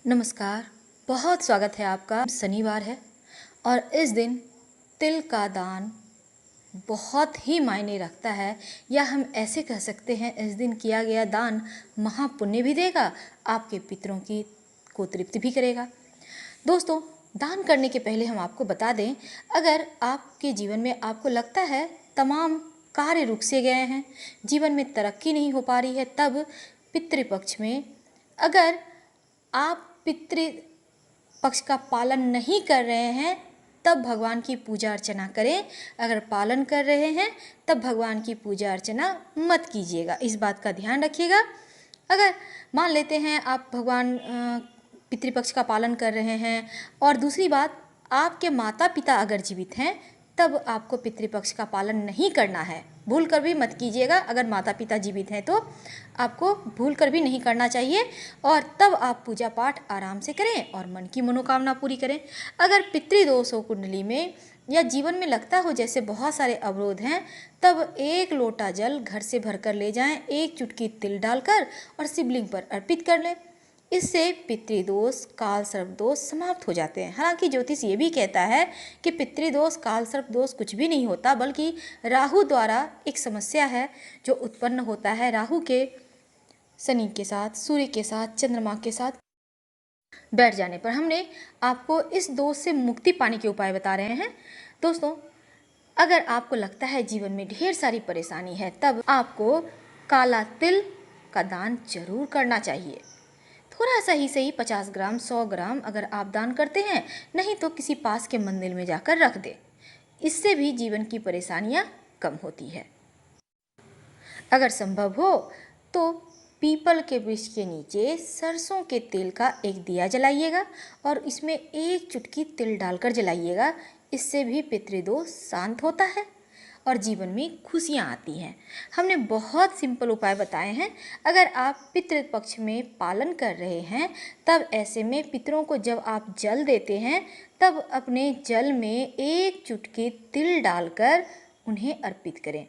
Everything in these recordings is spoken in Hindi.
नमस्कार। बहुत स्वागत है आपका। शनिवार है और इस दिन तिल का दान बहुत ही मायने रखता है, या हम ऐसे कह सकते हैं इस दिन किया गया दान महापुण्य भी देगा, आपके पितरों की को तृप्ति भी करेगा। दोस्तों, दान करने के पहले हम आपको बता दें, अगर आपके जीवन में आपको लगता है तमाम कार्य रुक से गए हैं, जीवन में तरक्की नहीं हो पा रही है, तब पितृपक्ष में अगर आप पितृ पक्ष का पालन नहीं कर रहे हैं तब भगवान की पूजा अर्चना करें। अगर पालन कर रहे हैं तब भगवान की पूजा अर्चना मत कीजिएगा, इस बात का ध्यान रखिएगा। अगर मान लेते हैं आप भगवान पितृपक्ष का पालन कर रहे हैं, और दूसरी बात आपके माता पिता अगर जीवित हैं तब आपको पितृपक्ष का पालन नहीं करना है, भूल कर भी मत कीजिएगा। अगर माता पिता जीवित हैं तो आपको भूल कर भी नहीं करना चाहिए, और तब आप पूजा पाठ आराम से करें और मन की मनोकामना पूरी करें। अगर पितृदोष हो कुंडली में या जीवन में लगता हो जैसे बहुत सारे अवरोध हैं, तब एक लोटा जल घर से भरकर ले जाएं, एक चुटकी तिल डालकर और शिवलिंग पर अर्पित कर लें। इससे पितृदोष काल सर्प दोष समाप्त हो जाते हैं। हालांकि ज्योतिष ये भी कहता है कि पितृदोष काल सर्प दोष कुछ भी नहीं होता, बल्कि राहु द्वारा एक समस्या है जो उत्पन्न होता है। राहु के शनि के साथ, सूर्य के साथ, चंद्रमा के साथ बैठ जाने पर हमने आपको इस दोष से मुक्ति पाने के उपाय बता रहे हैं। दोस्तों, अगर आपको लगता है जीवन में ढेर सारी परेशानी है, तब आपको काला तिल का दान जरूर करना चाहिए। थोड़ा सा ही सही, 50 ग्राम 100 ग्राम अगर आप दान करते हैं, नहीं तो किसी पास के मंदिर में जाकर रख दें। इससे भी जीवन की परेशानियां कम होती है। अगर संभव हो तो पीपल के वृक्ष के नीचे सरसों के तेल का एक दिया जलाइएगा और इसमें एक चुटकी तिल डालकर जलाइएगा। इससे भी पितृदोष शांत होता है और जीवन में खुशियाँ आती हैं। हमने बहुत सिंपल उपाय बताए हैं। अगर आप पितृपक्ष में पालन कर रहे हैं, तब ऐसे में पितरों को जब आप जल देते हैं, तब अपने जल में एक चुटकी तिल डालकर उन्हें अर्पित करें।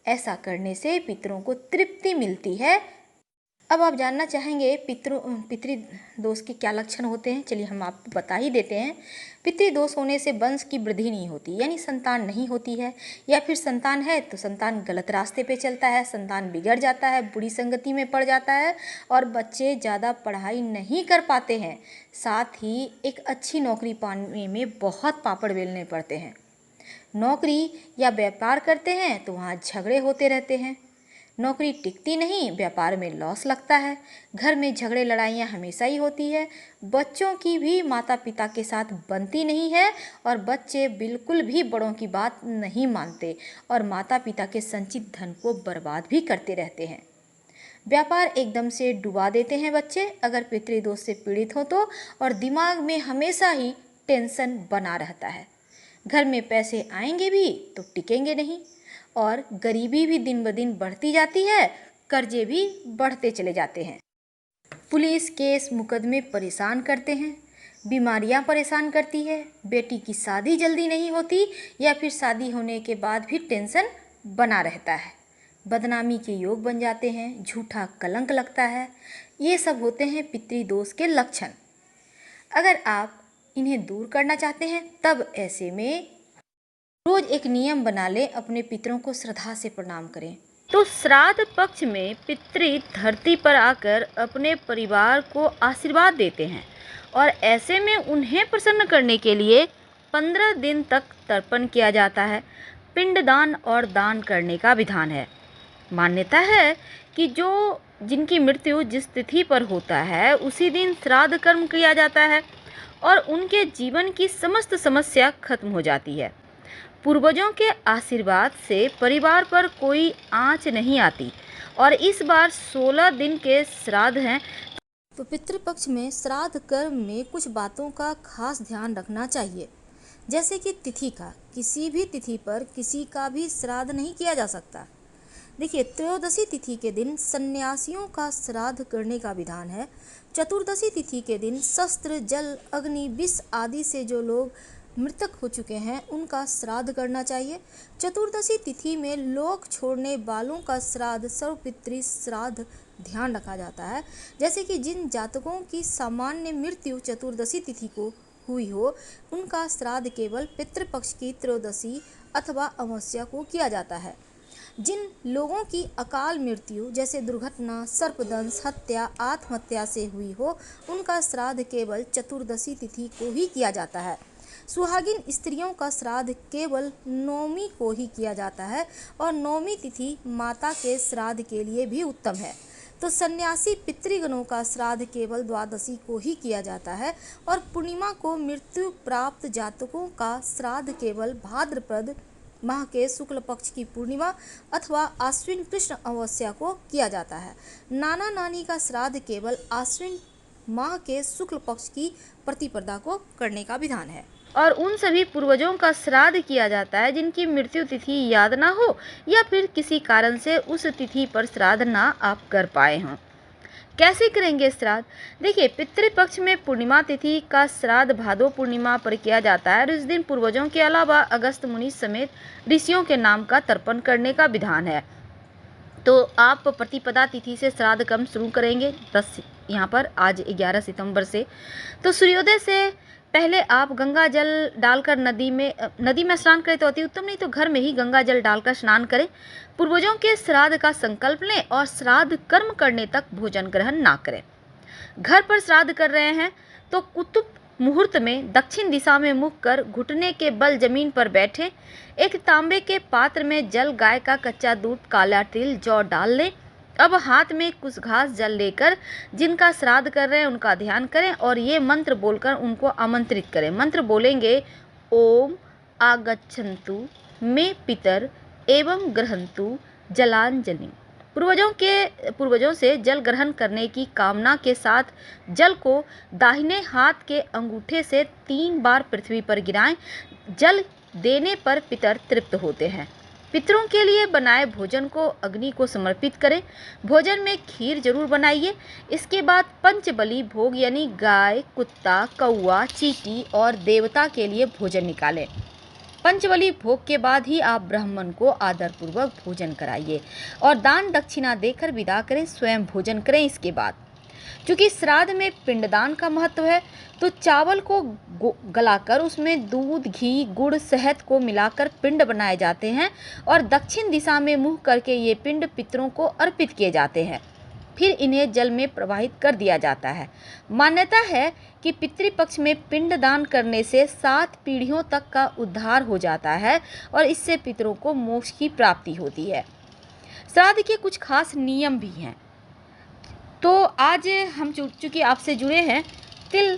ऐसा करने से पितरों को तृप्ति मिलती है। अब आप जानना चाहेंगे पितृदोष के क्या लक्षण होते हैं। चलिए हम आपको बता ही देते हैं। पितृदोष होने से वंश की वृद्धि नहीं होती, यानी संतान नहीं होती है, या फिर संतान है तो संतान गलत रास्ते पे चलता है, संतान बिगड़ जाता है, बुरी संगति में पड़ जाता है और बच्चे ज़्यादा पढ़ाई नहीं कर पाते हैं। साथ ही एक अच्छी नौकरी पाने में बहुत पापड़ बेलने पड़ते हैं। नौकरी या व्यापार करते हैं तो वहाँ झगड़े होते रहते हैं। नौकरी टिकती नहीं, व्यापार में लॉस लगता है। घर में झगड़े लड़ाइयाँ हमेशा ही होती है। बच्चों की भी माता पिता के साथ बनती नहीं है और बच्चे बिल्कुल भी बड़ों की बात नहीं मानते और माता पिता के संचित धन को बर्बाद भी करते रहते हैं। व्यापार एकदम से डुबा देते हैं बच्चे अगर पितृदोष से पीड़ित हो तो, और दिमाग में हमेशा ही टेंशन बना रहता है। घर में पैसे आएंगे भी तो टिकेंगे नहीं, और गरीबी भी दिन ब दिन बढ़ती जाती है, कर्जे भी बढ़ते चले जाते हैं। पुलिस केस मुकदमे परेशान करते हैं, बीमारियां परेशान करती है, बेटी की शादी जल्दी नहीं होती, या फिर शादी होने के बाद भी टेंशन बना रहता है। बदनामी के योग बन जाते हैं, झूठा कलंक लगता है। ये सब होते हैं पितृदोष के लक्षण। अगर आप इन्हें दूर करना चाहते हैं, तब ऐसे में रोज एक नियम बना लें, अपने पितरों को श्रद्धा से प्रणाम करें। तो श्राद्ध पक्ष में पितृ धरती पर आकर अपने परिवार को आशीर्वाद देते हैं, और ऐसे में उन्हें प्रसन्न करने के लिए 15 दिन तक तर्पण किया जाता है। पिंडदान और दान करने का विधान है। मान्यता है कि जिनकी मृत्यु जिस तिथि पर होता है उसी दिन श्राद्ध कर्म किया जाता है और उनके जीवन की समस्त समस्या खत्म हो जाती है। पूर्वजों के आशीर्वाद से परिवार पर कोई आंच नहीं आती, और इस बार 16 दिन के श्राद्ध हैं। तो पितृपक्ष में श्राद्ध कर्म में कुछ बातों का खास ध्यान रखना चाहिए, जैसे कि तिथि का। किसी भी तिथि पर किसी का भी श्राद्ध नहीं किया जा सकता। देखिए, त्रयोदशी तिथि के दिन सन्यासियों का श्राद्ध करने का विधान है। चतुर्दशी तिथि के दिन शस्त्र, जल, अग्नि, विष आदि से जो लोग मृतक हो चुके हैं उनका श्राद्ध करना चाहिए। चतुर्दशी तिथि में लोक छोड़ने वालों का श्राद्ध सर्वपितृ श्राद्ध ध्यान रखा जाता है। जैसे कि जिन जातकों की सामान्य मृत्यु चतुर्दशी तिथि को हुई हो, उनका श्राद्ध केवल पितृपक्ष की त्रयोदशी अथवा अमावस्या को किया जाता है। जिन लोगों की अकाल मृत्यु जैसे दुर्घटना, सर्पदंश, हत्या, आत्महत्या से हुई हो, उनका श्राद्ध केवल चतुर्दशी तिथि को ही किया जाता है। सुहागिन स्त्रियों का श्राद्ध केवल नौमी को ही किया जाता है और नौमी तिथि माता के श्राद्ध के लिए भी उत्तम है। तो सन्यासी पितृगणों का श्राद्ध केवल द्वादशी को ही किया जाता है और पूर्णिमा को मृत्यु प्राप्त जातकों का श्राद्ध केवल भाद्रपद माह के शुक्ल पक्ष की पूर्णिमा अथवा आश्विन कृष्ण अमावस्या को किया जाता है। नाना नानी का श्राद्ध केवल आश्विन माह के शुक्ल पक्ष की प्रतिपदा को करने का विधान है। और उन सभी पूर्वजों का श्राद्ध किया जाता है जिनकी मृत्यु तिथि याद ना हो या फिर किसी कारण से उस तिथि पर श्राद्ध ना आप कर पाए हों। कैसे करेंगे श्राद्ध? देखिए, पितृपक्ष में पूर्णिमा तिथि का श्राद्ध भादो पूर्णिमा पर किया जाता है और इस दिन पूर्वजों के अलावा अगस्त मुनि समेत ऋषियों के नाम का तर्पण करने का विधान है। तो आप प्रतिपदा तिथि से श्राद्ध कर्म शुरू करेंगे। यहाँ पर आज 11 सितंबर से। तो सूर्योदय से पहले आप गंगा जल डालकर नदी में स्नान करें तो अति उत्तम, नहीं तो घर में ही गंगा जल डालकर स्नान करें। पूर्वजों के श्राद्ध का संकल्प लें और श्राद्ध कर्म करने तक भोजन ग्रहण ना करें। घर पर श्राद्ध कर रहे हैं तो कुतुब मुहूर्त में दक्षिण दिशा में मुख कर घुटने के बल जमीन पर बैठे एक तांबे के पात्र में जल, गाय का कच्चा दूध, काला तिल, जौ डाल लें। अब हाथ में कुछ घास जल लेकर जिनका श्राद्ध कर रहे हैं उनका ध्यान करें और ये मंत्र बोलकर उनको आमंत्रित करें। मंत्र बोलेंगे, ओम आगच्छन्तु मे पितर एवं ग्रहन्तु जलांजलि। पूर्वजों से जल ग्रहण करने की कामना के साथ जल को दाहिने हाथ के अंगूठे से 3 बार पृथ्वी पर गिराएं। जल देने पर पितर तृप्त होते हैं। पितरों के लिए बनाए भोजन को अग्नि को समर्पित करें। भोजन में खीर जरूर बनाइए। इसके बाद पंचबली भोग यानी गाय, कुत्ता, कौआ, चींटी और देवता के लिए भोजन निकालें। पंचबली भोग के बाद ही आप ब्राह्मण को आदरपूर्वक भोजन कराइए और दान दक्षिणा देकर विदा करें। स्वयं भोजन करें। इसके बाद चूँकि श्राद्ध में पिंडदान का महत्व है तो चावल को गलाकर उसमें दूध, घी, गुड़, शहद को मिलाकर पिंड बनाए जाते हैं और दक्षिण दिशा में मुँह करके ये पिंड पितरों को अर्पित किए जाते हैं। फिर इन्हें जल में प्रवाहित कर दिया जाता है। मान्यता है कि पितृपक्ष में पिंडदान करने से 7 पीढ़ियों तक का उद्धार हो जाता है और इससे पितरों को मोक्ष की प्राप्ति होती है। श्राद्ध के कुछ खास नियम भी हैं। तो आज हम चूँकि आपसे जुड़े हैं तिल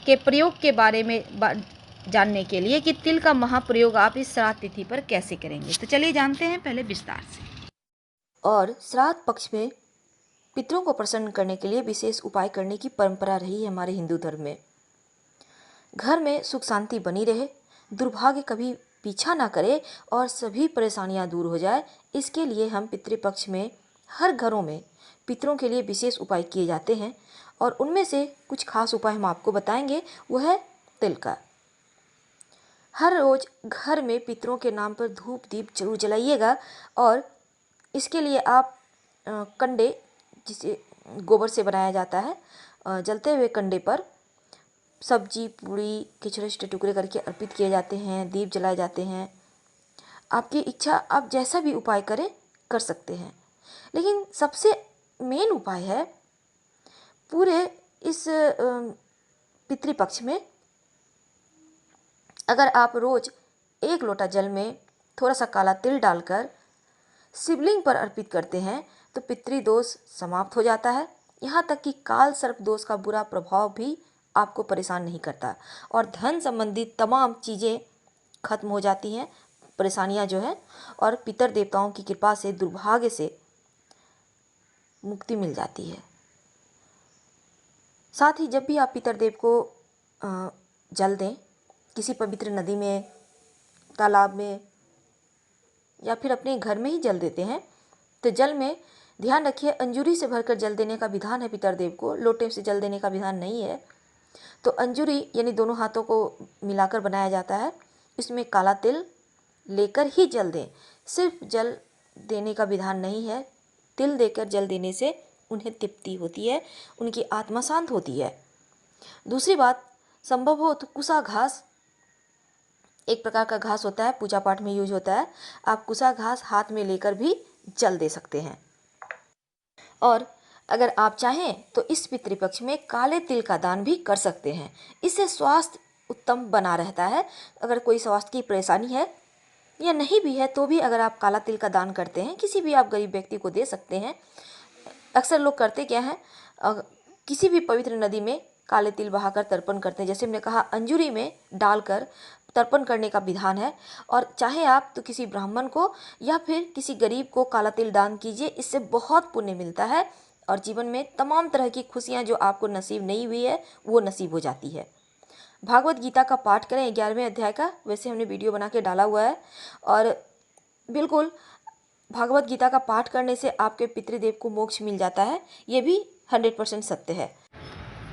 के प्रयोग के बारे में जानने के लिए कि तिल का महाप्रयोग आप इस श्राद्ध तिथि पर कैसे करेंगे, तो चलिए जानते हैं पहले विस्तार से। और श्राद्ध पक्ष में पितरों को प्रसन्न करने के लिए विशेष उपाय करने की परंपरा रही है हमारे हिंदू धर्म में। घर में सुख शांति बनी रहे, दुर्भाग्य कभी पीछा ना करे और सभी परेशानियां दूर हो जाए, इसके लिए हम पितृपक्ष में हर घरों में पितरों के लिए विशेष उपाय किए जाते हैं और उनमें से कुछ खास उपाय हम आपको बताएंगे। वह है तिल का। हर रोज घर में पितरों के नाम पर धूप दीप जरूर जलाइएगा और इसके लिए आप कंडे, जिसे गोबर से बनाया जाता है, जलते हुए कंडे पर सब्जी पूड़ी के छोटे छोटे टुकड़े करके अर्पित किए जाते हैं, दीप जलाए जाते हैं। आपकी इच्छा, आप जैसा भी उपाय करें कर सकते हैं, लेकिन सबसे मेन उपाय है पूरे इस पितृपक्ष में अगर आप रोज 1 लोटा जल में थोड़ा सा काला तिल डालकर शिवलिंग पर अर्पित करते हैं तो पितृदोष समाप्त हो जाता है। यहाँ तक कि काल सर्प दोष का बुरा प्रभाव भी आपको परेशान नहीं करता और धन संबंधी तमाम चीज़ें खत्म हो जाती हैं, परेशानियाँ जो है, और पितर देवताओं की कृपा से दुर्भाग्य से मुक्ति मिल जाती है। साथ ही जब भी आप पितर देव को जल दें, किसी पवित्र नदी में, तालाब में या फिर अपने घर में ही जल देते हैं, तो जल में ध्यान रखिए अंजूरी से भरकर जल देने का विधान है पितर देव को, लोटे से जल देने का विधान नहीं है। तो अंजूरी यानी दोनों हाथों को मिलाकर बनाया जाता है, इसमें काला तिल लेकर ही जल दें। सिर्फ जल देने का विधान नहीं है, तिल देकर जल देने से उन्हें तृप्ति होती है, उनकी आत्मा शांत होती है। दूसरी बात, संभव हो तो कुसा घास, एक प्रकार का घास होता है, पूजा पाठ में यूज होता है, आप कुसा घास हाथ में लेकर भी जल दे सकते हैं। और अगर आप चाहें तो इस पितृपक्ष में काले तिल का दान भी कर सकते हैं। इससे स्वास्थ्य उत्तम बना रहता है। अगर कोई स्वास्थ्य की परेशानी है या नहीं भी है तो भी अगर आप काला तिल का दान करते हैं, किसी भी आप गरीब व्यक्ति को दे सकते हैं। अक्सर लोग करते क्या हैं, किसी भी पवित्र नदी में काले तिल बहाकर तर्पण करते हैं। जैसे हमने कहा, अंजूरी में डालकर तर्पण करने का विधान है। और चाहे आप तो किसी ब्राह्मण को या फिर किसी गरीब को काला तिल दान कीजिए, इससे बहुत पुण्य मिलता है और जीवन में तमाम तरह की खुशियाँ जो आपको नसीब नहीं हुई है वो नसीब हो जाती है। भागवत गीता का पाठ करें 11वें अध्याय का, वैसे हमने वीडियो बना के डाला हुआ है। और बिल्कुल भागवत गीता का पाठ करने से आपके पितृदेव को मोक्ष मिल जाता है, ये भी 100% सत्य है।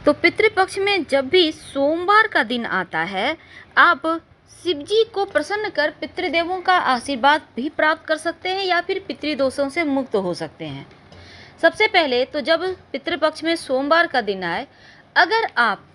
तो पितृपक्ष में जब भी सोमवार का दिन आता है, आप शिव जी को प्रसन्न कर पितृदेवों का आशीर्वाद भी प्राप्त कर सकते हैं या फिर पितृदोषों से मुक्त हो सकते हैं। सबसे पहले तो जब पितृपक्ष में सोमवार का दिन आए, अगर आप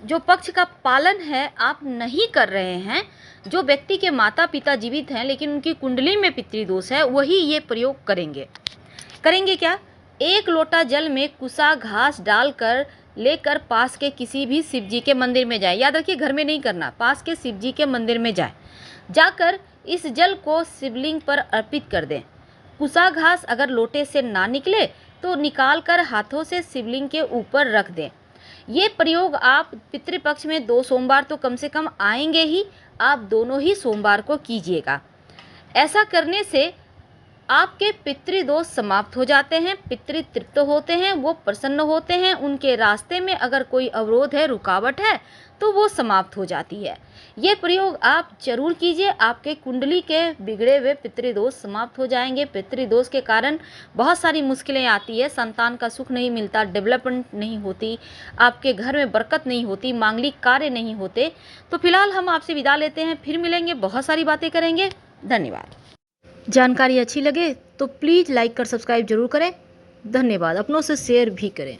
जो पक्ष का पालन है आप नहीं कर रहे हैं, जो व्यक्ति के माता पिता जीवित हैं लेकिन उनकी कुंडली में पितृदोष है, वही ये प्रयोग करेंगे क्या? 1 लोटा जल में कुसा घास डालकर लेकर पास के किसी भी शिव जी के मंदिर में जाए। याद रखिए, घर में नहीं करना, पास के शिव जी के मंदिर में जाकर इस जल को शिवलिंग पर अर्पित कर दें। कुसा घास अगर लोटे से ना निकले तो निकाल कर हाथों से शिवलिंग के ऊपर रख दें। ये प्रयोग आप पितृपक्ष में 2 सोमवार तो कम से कम आएंगे ही, आप दोनों ही सोमवार को कीजिएगा। ऐसा करने से आपके पितृदोष समाप्त हो जाते हैं, पितृ तृप्त होते हैं, वो प्रसन्न होते हैं। उनके रास्ते में अगर कोई अवरोध है, रुकावट है तो वो समाप्त हो जाती है। ये प्रयोग आप जरूर कीजिए, आपके कुंडली के बिगड़े हुए पितृदोष समाप्त हो जाएंगे। पितृदोष के कारण बहुत सारी मुश्किलें आती है, संतान का सुख नहीं मिलता, डेवलपमेंट नहीं होती, आपके घर में बरकत नहीं होती, मांगलिक कार्य नहीं होते। तो फिलहाल हम आपसे विदा लेते हैं, फिर मिलेंगे, बहुत सारी बातें करेंगे। धन्यवाद। जानकारी अच्छी लगे तो प्लीज़ लाइक कर सब्सक्राइब जरूर करें। धन्यवाद। अपनों से शेयर भी करें।